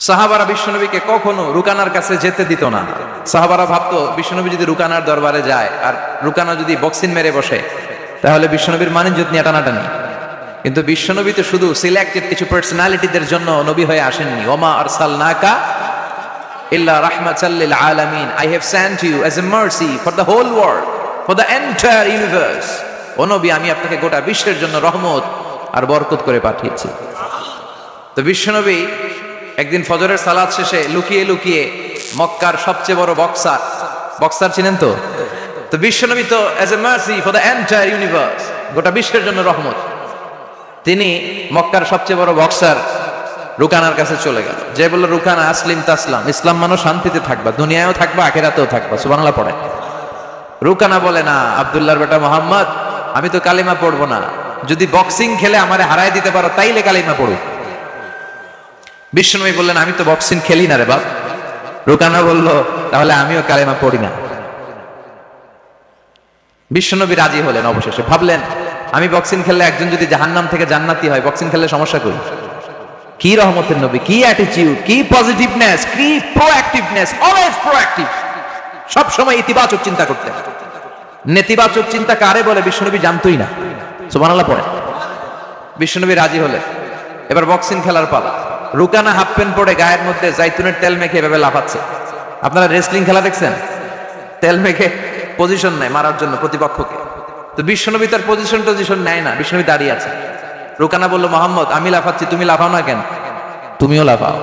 সাহাবারা বিশ্বনবীকে কখনো রুকানার কাছে যেতে দিত না। সাহাবারা ভাবতো বিশ্বনবী যদি রুকানার দরবারে যায় আর রুকানা যদি বক্সিং মেরে বসে তাহলে বিশ্বনবীর মানিজ্যত নিয়ে টানাটানি। কিন্তু বিশ্বনবী তো শুধু সিলেক্টেড কিছু পার্সোনালিটিদের জন্য নবী হয়ে আসেননি। ওমা আরসালনাকা ইল্লা রাহমাতাল লিল আলামিন, I have sent you as a mercy for the whole world, for the entire universe. ও নবী, আমি আপনাকে গোটা বিশ্বের জন্য রহমত আর বরকত করে পাঠিয়েছি। তো বিশ্বনবী একদিন ফজরের সালাত শেষে লুকিয়ে লুকিয়ে মক্কার সবচেয়ে বড় বক্সার চিনেন তো? তো বিশ্বনবী তো as a mercy for the entire universe, গোটা বিশ্বের জন্য রহমত, তিনি মক্কার সবচেয়ে বড় বক্সার রুকানার কাছে চলে গেল। যে বলল, রুকানা আসলিম তাসলাম, ইসলাম মানো শান্তিতে থাকবা, দুনিয়ায়ও থাকবা আখিরাতেও থাকবা। সুবহানাল্লাহ পড়ে। রুকানা বলে, না আব্দুল্লাহর বেটা মোহাম্মদ, আমি তো কালিমা পড়বো না, যদি বক্সিং খেলে আমারে হারায় দিতে পারো তাইলে কালিমা পড়ো। বিশ্বনবী বললেন, আমি তো বক্সিং খেলি না রে বাপ। রুকানা বলল, তাহলে আমিও কালিমা পড়ি না। বিশ্বনবী রাজি হলেন অবশেষে। ভাবলেন, আমি বক্সিং খেললে একজন যদি জাহান্নাম থেকে জান্নাতি হয়, বক্সিং খেললে সমস্যা করি? কি রহমতের নবী, কি অ্যাটিটিউড, কি পজিটিভনেস, কি প্রোঅ্যাক্টিভনেস, অলওয়েজ প্রোঅ্যাক্টিভ, সব সময় ইতিবাচক চিন্তা করতেন। নেতিবাচক চিন্তা কারে বলে বিশ্বনবী জানতোই না। সুবহানাল্লাহ পড়ে। বিশ্বনবী রাজি হলেন। এবার বক্সিং খেলার পালা। রুকানা হাফ প্যান্ট পরে গায়ের মধ্যে জাইতুনের তেল মেখে এভাবে লাফাচ্ছে। আপনারা রেসলিং খেলা দেখছেন? তেল মেখে পজিশন নেয় মারার জন্য প্রতিপক্ষকে। তো বিশ্বনবী তার পজিশন নেয় না, বিশ্বনবী দাঁড়িয়ে আছে। রুকানা বলল, মোহাম্মদ, আমি লাফাচ্ছি, তুমি লাফাও না কেন? তুমিও লাফাও।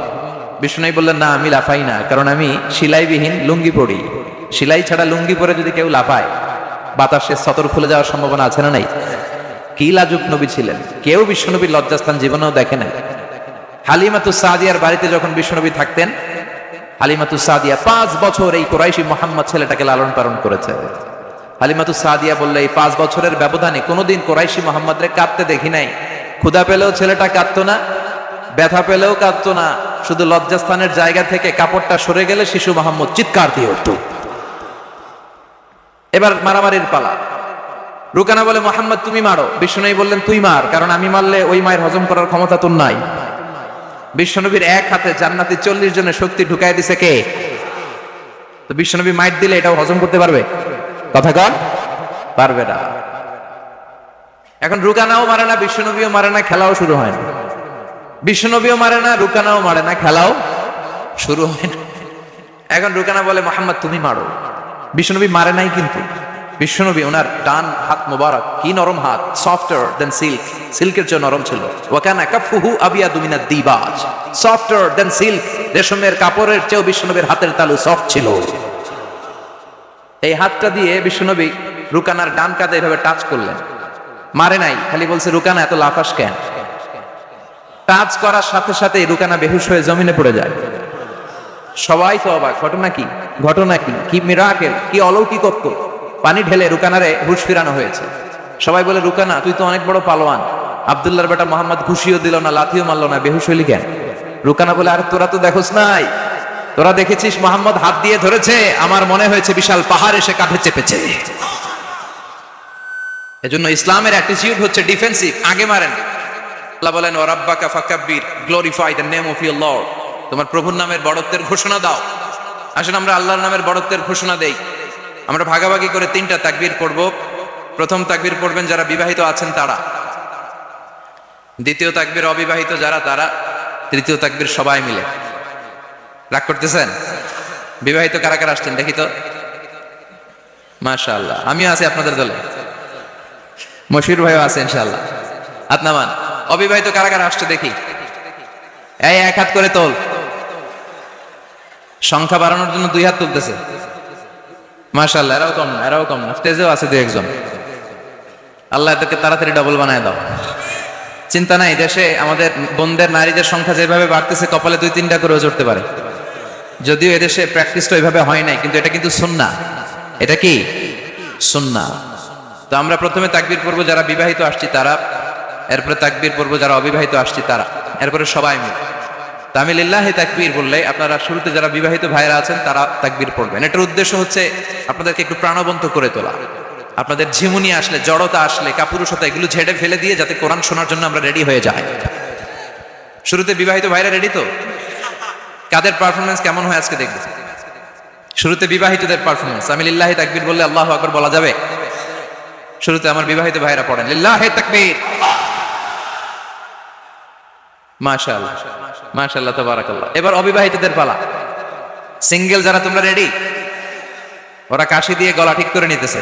বিশ্বনবী বললেন, না আমি লাফাই না, কারণ আমি সেলাইবিহীন লুঙ্গি পরি। সেলাই ছাড়া লুঙ্গি পরে যদি কেউ লাফায়, বাতাসে সতর খুলে যাওয়ার সম্ভাবনা আছে না নাই? কি লাজুক নবী ছিলেন, কেউ বিশ্বনবীর লজ্জাস্থান জীবনেও দেখে নাই। হালিমাতুস সাদিয়ার বাড়িতে যখন বিশ্বনবী থাকতেন, হালিমাতুস সাদিয়া 5 বছর এই কুরাইশি মুহাম্মদ ছেলেটাকে লালন পালন করেছে। হালিমাতুস সাদিয়া বললে, এই 5 বছরের ব্যবধানে কোনোদিন কুরাইশি মুহাম্মদরে কাঁদতে দেখি নাই। ক্ষুধা পেলেও ছেলেটা কাঁদতো না, ব্যথা পেলেও কাঁদতো না, শুধু লজ্জাস্থানের জায়গা থেকে কাপড়টা সরে গেলে শিশু মুহাম্মদ চিৎকার দিয়ে উঠত। এবার মারামারির পালা। রুকানা বলে, মুহাম্মদ তুমি মারো। বিশ্বনবী বললেন, তুই মার, কারণ আমি মারলে ওই মায়ের হজম করার ক্ষমতা তোর নাই। বিশ্বনবীর এক হাতে জান্নাতি 40 জনের শক্তি ঢুকাই দিছে কে? তো বিশ্বনবী মাইট দিলে এটাও হজম করতে পারবে? কথা কন, পারবে না। এখন রুকানাও মারে না, বিশ্বনবীও মারে না, খেলাও শুরু হয় না। বিশ্বনবীও মারে না, রুকানাও মারে না, খেলাও শুরু হয় না। এখন রুকানা বলে, মুহাম্মদ তুমি মারো। বিশ্বনবী মারে নাই, কিন্তু বিশ্বনবী ওনার ডান হাত মোবারক, কি নরম হাত, সফটার দেন সিল্ক, সিল্কের চেয়ে নরম ছিল। ওয়াকানা কাফুহু আবিয়াদু মিনাদ দিবাজ, সফটার দেন সিল্ক, রেশমের কাপড়ের চেয়েও বিশ্বনবীর হাতের তালু সফট ছিল। এই হাতটা দিয়ে বিশ্বনবী রুকানার ডান কাঁধে এভাবে টাচ করলেন। মারে নাই, খালি বলছে, রুকানা এত লাফাস কেন? টাচ করার সাথে সাথে রুকানা বেহুশ হয়ে জমিনে পড়ে যায়। সবাই তো অবাক, ঘটনা কি, ঘটনা কি, কি মিরাকেল, কি অলৌকিকত্ব। পানি ঢেলে রুকানারে হুঁশ ফিরানো হয়েছে। সবাই বলে, রুকানা তুই তো অনেক বড় পালোয়ান, আব্দুল্লাহর বেটা মোহাম্মদ ঘুষিও দিল না, লাথিও মারলো না, বেহুশ হইলি কেন? রুকানা বলে, আরে তোরা তো দেখোস নাই, তোরা দেখেছিস মোহাম্মদ হাত দিয়ে ধরেছে, আমার মনে হয়েছে বিশাল পাহাড় এসে কাঁধে চেপেছে। এজন্য ইসলামের অ্যাটিটিউড হচ্ছে ডিফেন্সিভ, আগে মারেন। আল্লাহ বলেন, ওয়া রাব্বাকা ফাকাব্বির, glorify the name of your lord, তোমার প্রভুর নামের বড়ত্বের ঘোষণা দাও। আসেন আমরা আল্লাহর নামের বড়ত্বের ঘোষণা দেই। আমরা ভাগাভাগি করে 3টা তাকবীর পড়ব। প্রথম তাকবীর পড়বেন যারা বিবাহিত আছেন তারা, দ্বিতীয় তাকবীর অবিবাহিত যারা তারা, তৃতীয় তাকবীর সবাই মিলে। রাগ করতেছেন? বিবাহিত কারা কারা আসছেন দেখি তো? মাশাআল্লাহ, আমিও আছি আপনাদের দলে, মশির ভাইও আছে ইনশাআল্লাহ। হাত নামান। অবিবাহিত কারা কারা আসছে দেখি? এই এক হাত করে তোল। সংখ্যা বাড়ানোর জন্য 2 হাত তুলতেছে। মাশাআল্লাহ, এরাও কম না, এরাও কম না, স্টেজেও আছে 2-1 জন। আল্লাহ এদেরকে তাড়াতাড়ি ডবল বানায় দাও। চিন্তা নাই, দেশে আমাদের বোনদের, নারীদের সংখ্যা যেভাবে বাড়তেছে, কপালে 2-3টা করেও জড়তে পারে। যদিও এদেশে প্র্যাকটিসটা ওইভাবে হয় নাই, কিন্তু এটা কিন্তু সুন্নাহ। এটা কি সুন্নাহ? তো আমরা প্রথমে তাকবীর পড়বো যারা বিবাহিত আসছি তারা, এরপরে তাকবীর পড়বো যারা অবিবাহিত আসছি তারা, এরপরে সবাই মিলে। তামি লিল্লাহি তাকবীর বললে আপনারা শুরুতে যারা বিবাহিত ভাইরা আছেন তারা তাকবীর পড়বেন। এটার উদ্দেশ্য হচ্ছে আপনাদেরকে একটু প্রাণবন্ত করে তোলা, আপনাদের ঝিমুনি আসলে, জড়তা আসলে, কাপুরুষতা, এগুলো ঝেড়ে ফেলে দিয়ে যাতে কোরআন শোনার জন্য আমরা রেডি হয়ে যাই। শুরুতে বিবাহিত ভাইরা রেডি তো? কাদের পারফরমেন্স কেমন হয় আজকে দেখবে। শুরুতে বিবাহিতদের পারফরমেন্স, আমি লিল্লাহি তাকবীর বললে আল্লাহু আকবার বলা যাবে? শুরুতে আমার বিবাহিত ভাইরা পড়েন লিল্লাহি তাকবীর। মাশাআল্লাহ মাশাআল্লাহ তাবারাকাল্লাহ। এবার অবিবাহিতদের পালা। সিঙ্গেল যারা তোমরা রেডি? ওরা কাশি দিয়ে গলা ঠিক করে নিতেছে।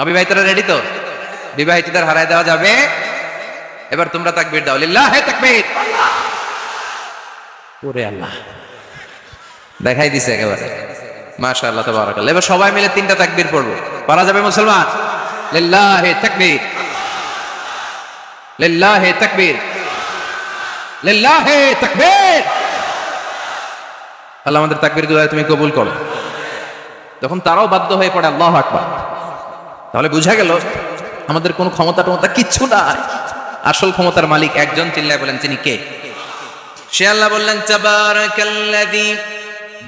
অবিবাহিতরা রেডি তো? বিবাহিতদের হারায় দেওয়া যাবে? এবার তোমরা তাকবীর দাও, লিল্লাহি তাকবীর। ওরে আল্লাহ, দেখাই দিছে একেবারে। মাশাআল্লাহ তাবারাকাল্লাহ। এবার সবাই মিলে তিনটা তাকবীর পড়বো, পারা যাবে মুসলমান? লিল্লাহি তাকবীর, লিল্লাহি তাকবীর, লিল্লাহি তাকবীর। আল্লাহ আমাদের তাকবীরগুলো তুমি কবুল করো। তখন তারাও বাধ্য হয়ে পড়ে আল্লাহু আকবার। তাহলে বুঝা গেল আমাদের কোনো ক্ষমতা টমতা কিচ্ছু নাই, আসল ক্ষমতার মালিক একজন। চিল্লায় বলেন তিনি কে? সে আল্লাহ বললেন তাবারাকাল্লাযী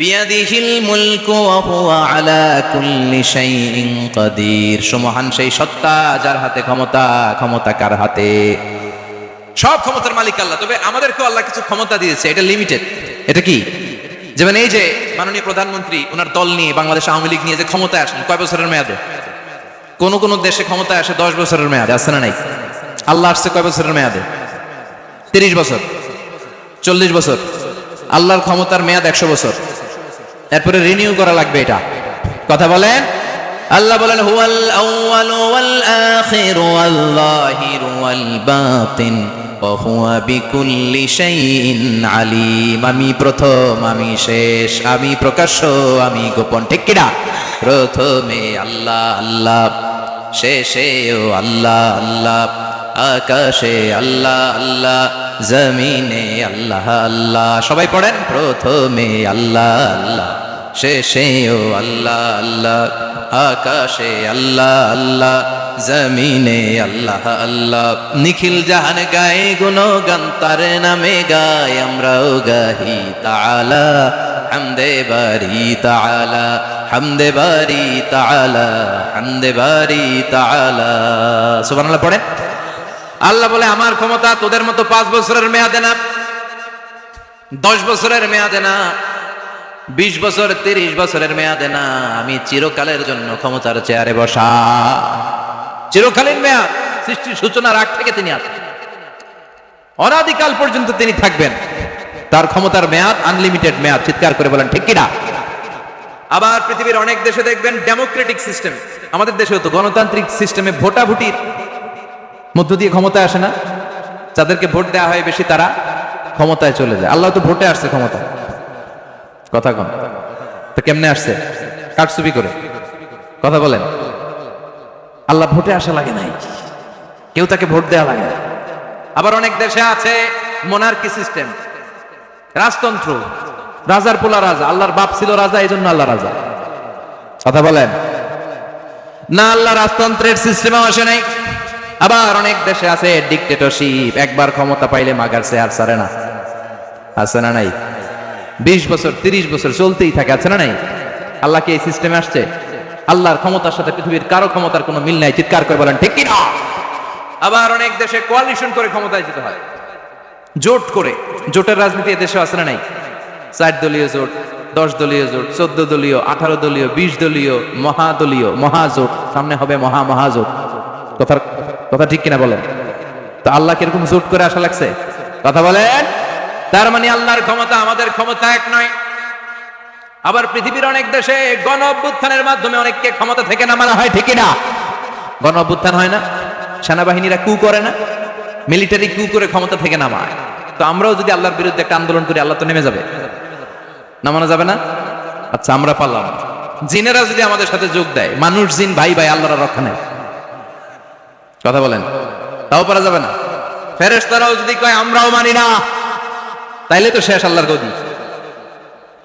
বিয়াদিহিল মুলকু ওয়া হুয়া আলা কুল্লি শাইইন কাদির। সুমহান সেই সত্তা যার হাতে ক্ষমতা, ক্ষমতা কার হাতে? সব ক্ষমতার মালিক আল্লাহ। তবে আমাদেরকেও আল্লাহ কিছু ক্ষমতা দিয়েছে, এটা লিমিটেড। এটা কি? যেমন এই যে মাননীয় প্রধানমন্ত্রী ওনার দল নিয়ে বাংলাদেশ আওয়ামী লীগ নিয়ে যে ক্ষমতায় আসেন, কয় বছরের মেয়াদে? কোন কোন দেশে ক্ষমতায় আসে 10 বছরের মেয়াদে, আছে না নাই? আল্লাহ আসছে কয় বছরের মেয়াদে? 30 বছর, 40 বছর। আল্লাহর ক্ষমতার মেয়াদ 100 বছর। এরপরে রিনিউ করা লাগবে। এটা কথা বলেন। আল্লাহ বলেন হুয়াল আউয়ালু ওয়াল আখিরু ওয়াল যাহিরু ওয়াল বাতিন ওয়া হুয়া বিকুল্লি শাইইন আলিম। আমি প্রথম, আমি শেষ, আমি প্রকাশ্য, আমি গোপন। ঠিক কি না? প্রথমে আল্লাহ আল্লাহ, শেষেও আল্লাহ আল্লাহ, আকাশে আল্লাহ আল্লাহ, জমিনে আল্লাহ আল্লাহ। সবাই পড়েন, প্রথমে আল্লাহ আল্লাহ, শেষেও আল্লাহ আল্লাহ, আকাশে আল্লাহ আল্লাহ, জমিনে আল্লাহ আল্লাহ। নিখিল জাহান গায়ে গুণগান তার নামে গায়, আমরাও গাহি তাআলা হামদে বারি তাআলা, হামদে বারি তাআলা, হামদে বারি তাআলা। সুবহানাল্লাহ পড়েন। আল্লাহ বলে আমার ক্ষমতা তোদের মতো 5 বছরের মেয়াদে না, 10 বছরের মেয়াদে না, 20 বছর 30 বছরের মেয়াদে না। আমি চিরকালের জন্য ক্ষমতার চেয়ারে বসা। চিরকালীন মেয়াদ, সৃষ্টির সূচনার আগ থেকে তিনি আছেন, অনাদিকাল পর্যন্ত তিনি থাকবেন। তার ক্ষমতার মেয়াদ আনলিমিটেড মেয়াদ। চিৎকার করে বলেন ঠিক কিনা? আবার পৃথিবীর অনেক দেশে দেখবেন ডেমোক্রেটিক সিস্টেম। আমাদের দেশেও তো গণতান্ত্রিক সিস্টেমে ভোটাভুটির মধ্য দিয়ে ক্ষমতায় আসে না? যাদেরকে ভোট দেওয়া হয় বেশি তারা ক্ষমতায় চলে যায়। আল্লাহ তো ভোটে আসছে ক্ষমতা। কথা কন তো কেমনে আসছে? কারচুপি করে। কথা বলেন। আল্লাহ ভোটে আসা লাগে নাই, কেউ তাকে ভোট দেওয়া লাগে না। আবার অনেক দেশে আছে মোনার্কি সিস্টেম, রাজতন্ত্র। রাজার পোলা রাজা, আল্লাহর বাপ ছিল রাজা, এই জন্য আল্লাহ রাজা। কথা বলেন না, আল্লাহ রাজতন্ত্রের সিস্টেমে আসে নাই। আবার অনেক দেশে আছে ডিক্টেটরশিপ, একবার ক্ষমতা পাইলে মাগার চেয়ার ছাড়ে না। আছে না নাই? 20 বছর 30 বছর চলতেই থাকে। আছে না নাই? আল্লাহ কি এই সিস্টেমে আসছে? আল্লাহর ক্ষমতার সাথে পৃথিবীর কারো ক্ষমতার কোনো মিল নাই। চিৎকার করে বলেন ঠিক কি না? আবার অনেক দেশে কোয়ালিশন করে ক্ষমতায় যেতে হয়, জোট করে। জোটের রাজনীতি দেশে আছে না নাই? 4 দলীয় জোট, 10 দলীয় জোট, 14 দলীয়, 18 দলীয়, 20 দলীয়, মহাদলীয়, মহাজোট। সামনে হবে মহাজোট। কথা ঠিক কিনা বলেন? তো আল্লাহ কিরকম জোট করে আসা লাগছে? কথা বলেন। তার মানে আল্লাহর ক্ষমতা আমাদের ক্ষমতা এক নয়। আবার পৃথিবীর অনেক দেশে গণ অভ্যুত্থানের মাধ্যমে অনেককে ক্ষমতা থেকে নামানো হয়। ঠিক না? গণ অভ্যুত্থান হয় না? সেনাবাহিনীরা কু করে না? মিলিটারি কু করে ক্ষমতা থেকে নামায়। তো আমরাও যদি আল্লাহর বিরুদ্ধে একটা আন্দোলন করি, আল্লাহ তো নেমে যাবে, নামানো যাবে না? আচ্ছা আমরা পারলাম। জিনেরা যদি আমাদের সাথে যোগ দেয়, মানুষ জিন ভাই ভাই, আল্লাহর রক্ষা নেই। কথা বলেন, তাও পারা যাবে না? ফেরেশতারাও যদি কয় আমরাও মানি না, তাইলে তো শেষ আল্লাহর গদি।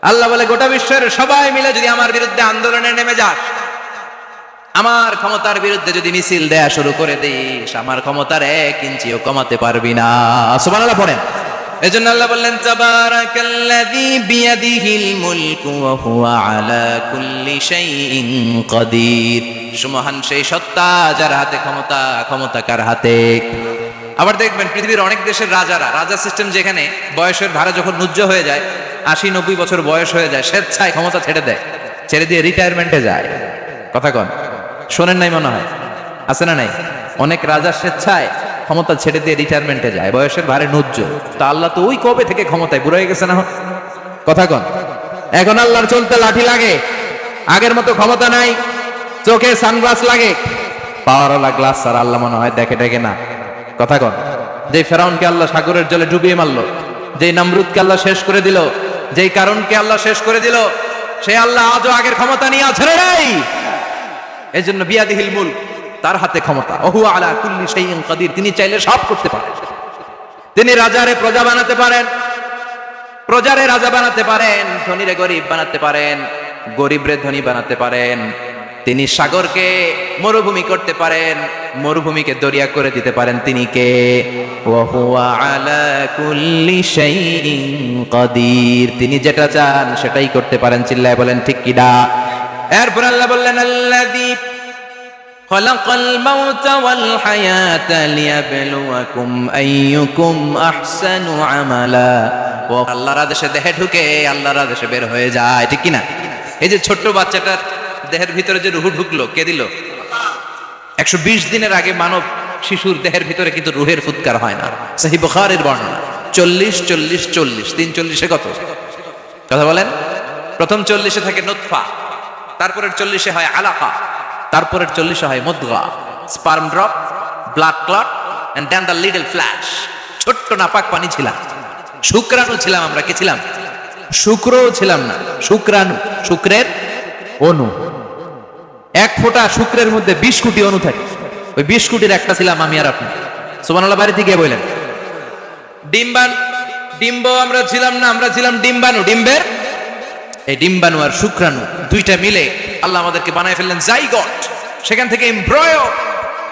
আল্লাহ বলে গোটা বিশ্বের সবাই মিলে যদি আমার বিরুদ্ধে আন্দোলনে নেমে যাস, আমার ক্ষমতার বিরুদ্ধে যদি মিছিল দেয়া শুরু করে দিস, আমার ক্ষমতার 1 ইঞ্চিও কমাতে পারবি না। সুবহানাল্লাহ পড়েন। এজন্য আল্লাহ বললেন তাবারাকাল্লাযী বিয়াদিহিল মুলকু ওয়া হুয়া আলা কুল্লি শাইইন কাদির। সুমহান সেই সত্তা যার হাতে ক্ষমতা, ক্ষমতা কার হাতে? আবার দেখবেন পৃথিবীর অনেক দেশের রাজা সিস্টেম, যেখানে বয়সের ভাড়া যখন নুজ্জ হয়ে যায়, 80-90 বছর বয়স হয়ে যায়, স্বেচ্ছায় ক্ষমতা ছেড়ে দিয়ে রিটায়ারমেন্টে যায়। কথা কন, শোনেন নাই মনে হয়, আছে না নাই? অনেক রাজা স্বেচ্ছায় ক্ষমতা ছেড়ে দিয়ে রিটায়ারমেন্টে যায়, বয়সের ভারে নুজ্জ। তা আল্লাহ তো ওই কবে থেকে ক্ষমতায়, বুড়ো হয়ে গেছে না? কথা কন, এখন আল্লাহর চলতে লাঠি লাগে, আগের মতো ক্ষমতা নাই, চোখে সানগ্লাস লাগে, পাওয়ারওয়ালা গ্লাস আর আল্লাহ মনে হয় দেখে না। কথা কন, যে ফেরাউনকে আল্লাহ সাগরের জলে ডুবিয়ে মারলো, যে নমরুদকে আল্লাহ শেষ করে দিল, যেই কারণকে আল্লাহ শেষ করে দিল, সে আল্লাহ আজও আগের ক্ষমতা নিয়ে আছে নাই? এই জন্য বিয়াদিহিল মুলক, তার হাতে ক্ষমতা, ওহু আলা কুল্লি শাইইন কাদির, তিনি চাইলে সব করতে পারেন। তিনি রাজারে প্রজা বানাতে পারেন, প্রজারে রাজা বানাতে পারেন, ধনীরে গরিব বানাতে পারেন, গরিবরে ধনী বানাতে পারেন। তিনি সাগরকে মরুভূমি করতে পারেন, মরুভূমিকে দরিয়া করে দিতে পারেন। তিনি কে? ওয়া হুয়া আলা কুল্লি শাইইন কাদির, তিনি যেটা চান সেটাই করতে পারেন। চিল্লায় বলেন ঠিক কিনা? এরপর আল্লাহ বললেন, আল্লাযী খালাকাল মাউতা ওয়াল হায়াতা লিয়াবলুয়াকুম আইয়ুকুম আহসানু আমালা। ও আল্লাহর আদেশে দেহে ঢুকে আল্লাহর আদেশে বের হয়ে যায়, ঠিক কিনা? এই যে ছোট্ট বাচ্চাটার দেহের ভিতরে যে রুহু ঢুকলো, কে দিল? 120 দিনের আগে মানব শিশুর দেহের ভিতরে কিন্তু রুহের ফুৎকার হয় না। সহিহ বুখারীর বর্ণনা, 40-40-40, 3 কত কথা বলেন? প্রথম 40 থাকে নুতফা, তারপরের 40 হয় আলাকা, তারপরের 40 হয় মুদগা, sperm drop, blood clot and then the little flesh. ছোট্ট নাপাক পানি ছিলাম, শুক্রাণু ছিলাম আমরা। কি ছিলাম? শুক্রও ছিলাম না, শুক্রাণু, শুক্রের অণু। এক ফোঁটা শুক্রের মধ্যে 20 কোটি অণু থাকে, ওই 20 কোটির একটা ছিলাম আমি আর আপনি। সুবহানাল্লাহ, বাড়িতে গিয়ে বললেন। ডিম্ব আমরা ছিলাম না, আমরা ছিলাম ডিম্বাণু। ডিম্বের এই ডিম্বাণু আর শুক্রাণু দুইটা মিলে আল্লাহ আমাদেরকে বানায় ফেললেন জাইগট, সেখান থেকে এমব্রয়ো,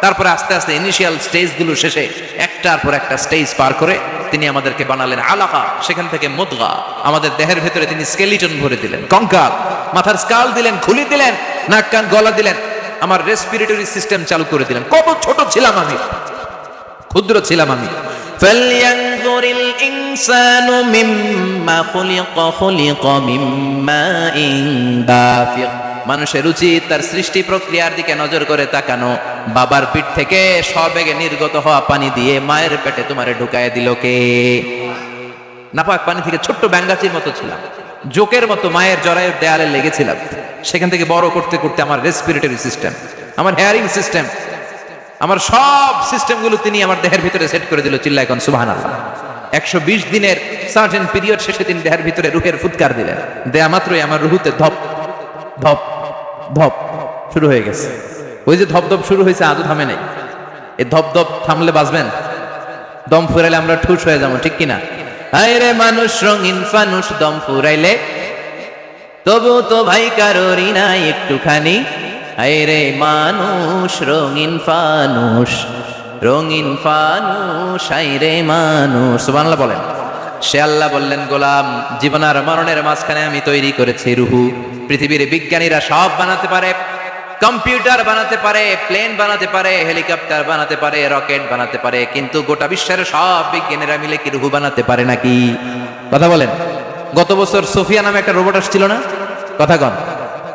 তারপরে আস্তে আস্তে ইনিশিয়াল স্টেজগুলো শেষে একটার পর একটা স্টেজ পার করে তিনি আমাদেরকে বানালেন আলাকা, সেখান থেকে মুদগা। আমাদের দেহের ভেতরে তিনি স্কেলিটন ভরে দিলেন, কঙ্কাল, মাথার স্কাল দিলেন, খুলি দিলেন, নাক কান গলা দিলেন, আমার রেসপিরেটরি সিস্টেম চালু করে দিলেন। কত ছোট ছিলাম আমি, ক্ষুদ্র ছিলাম আমি। ফালইয়ানজুরিল ইনসানু মিম্মা খুলিকা মিম্মাইন দাফিক। মানুষের উচিত তার সৃষ্টি প্রক্রিয়ার দিকে নজর করে তাকানো। বাবার পিঠ থেকে সবেগে নির্গত হওয়া পানি দিয়ে মায়ের পেটে তোমারে ঢুকায় দিল কে? নাপাক পানি থেকে ছোট্ট ব্যাঙ্গাচির মতো ছিলাম, জোকের মতো মায়ের জরায়ুর দেয়ালে লেগেছিলাম। সেখান থেকে বড় করতে করতে আমার রেসপিরেটরি সিস্টেম, আমার হেয়ারিং সিস্টেম, আমার সব সিস্টেমগুলো তিনি আমার দেহের ভিতরে সেট করে দিল। চিল্লায় এখন সুবহানাল্লাহ। 120 দিনের সার্টেন পিরিয়ড শেষে তিনি দেহের ভিতরে রুহের ফুৎকার দিলেন। দেয়া মাত্রই আমার রুহুতে ধপ ধপ ধপ শুরু হয়ে গেছে। ওই যে ধপ ধপ শুরু হয়েছে, আজও থামে নাই। এই ধপ ধপ থামলে বাঁচবেন, দম ফুরাইলে আমরা ঠুস হয়ে যাবো, ঠিক কিনা? আরে মানুষ রঙিন ফানুষ, দম ফুরাইলে তবু তো ভাই কারোরই নাই একটুখানি। আরে মানুষ রঙিন ফানুষ, রঙিন ফানুষ, আইরে মানুষ। সুবহানাল্লাহ বলেন। সে আল্লাহ বললেন, গোলাম, জীবন আর মরণের মাঝখানে আমি তৈরি করেছি রুহু। পৃথিবীর বিজ্ঞানীরা সব বানাতে পারে, কম্পিউটার বানাতে পারে, প্লেন বানাতে পারে, হেলিকপ্টার বানাতে পারে, রকেট বানাতে পারে, কিন্তু গোটা বিশ্বের সব বিজ্ঞানীরা মিলে কি রুহু বানাতে পারে নাকি? কথা বলেন। গত বছর সোফিয়া নামে একটা রোবট আসছিল না? কথা কন।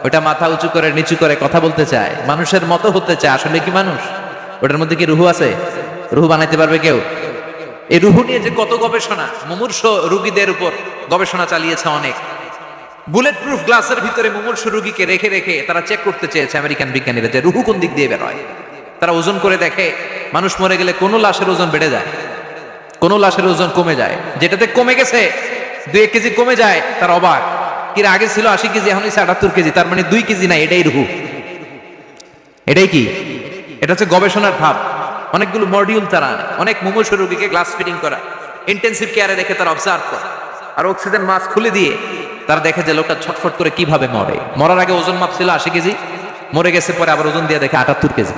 ওটা মাথা উঁচু করে নিচু করে কথা বলতে চায়, মানুষের মতো হতে চায়। আসলে কি মানুষ? ওটার মধ্যে কি রুহু আছে? রুহু বানাইতে পারবে কেউ? এই রুহু নিয়ে যে কত গবেষণা, মুমূর্ষ রোগীদের উপর গবেষণা চালিয়েছে অনেক। বুলেট প্রুফ গ্লাসের ভিতরে মুমূর্ষ রোগীকে রেখে রেখে তারা চেক করতে চেয়েছে আমেরিকান বিজ্ঞানীরা যে রুহু কোন দিক দিয়ে বের হয়। তারা ওজন করে দেখে, মানুষ মরে গেলে কোনো লাশের ওজন বেড়ে যায়, কোনো লাশের ওজন কমে যায়। যেটাতে কমে গেছে 2 কেজি কমে যায়, তার অবাক। কিরা আগে ছিল 80 কেজি, এখন হচ্ছে 78 কেজি, তার মানে 2 কেজি নাই, এটাই রুহু। এটাই কি? এটা হচ্ছে গবেষণার ধাপ। অনেকগুলো মডিউল তারা আনে, অনেক মুমূর্ষ রোগীকে গ্লাস ফিটিং করা, ইন্টেন্সিভ কেয়ারে রেখে তারা অবজার্ভ করে, আর অক্সিজেন মাস্ক খুলে দিয়ে তারা দেখে যে লোকটা ছটফট করে কিভাবে মরে। মরার আগে ওজন মাপ ছিল 80 কেজি, মরে গেছে পরে আবার ওজন দিয়ে দেখে 78 কেজি।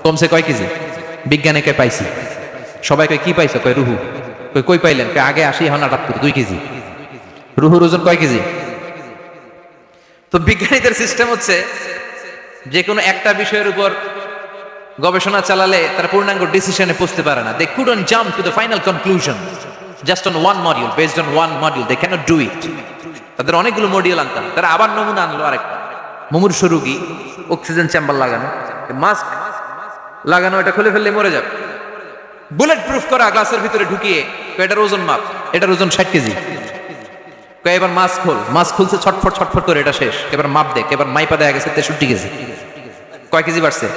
কমছে কয় কেজি? বিজ্ঞানীকে পাইছি। সবাই কয় কি পাইছো? কয় রুহু। কই পাইলেন? আগে 80, এখন 78, 2 কেজি। রুহুর ওজন কয় কেজি? তো বিজ্ঞানীদের সিস্টেম হচ্ছে যে কোনো একটা বিষয়ের উপর গবেষণা চালালে তারা পূর্ণাঙ্গ ডিসিশনে পৌঁছতে পারে না। They couldn't jump to the final conclusion just on one module, based on one module, they can't do it. তাদের অনেকগুলো মডিউল আনতাম, তারা আবার নমুনা আনলো আরেকটা। মুমূর্ষু রোগী, অক্সিজেন চেম্বার লাগানো, মাস্ক লাগানো, এটা খুলে ফেললে মরে যাবে। বুলেট প্রুফ করা গ্লাসের ভিতরে ঢুকিয়ে, এটার ওজন মাপ, এটার ওজন 60 কেজি। এবার মাস্ক খোল, মাস্ক খুলছে ছটফট ছটফট করে, এটা শেষ। এবার মাপ দেখ, এবার মাইপা দেয়া গেছে 63 কেজি। কয় কেজি বাড়ছে?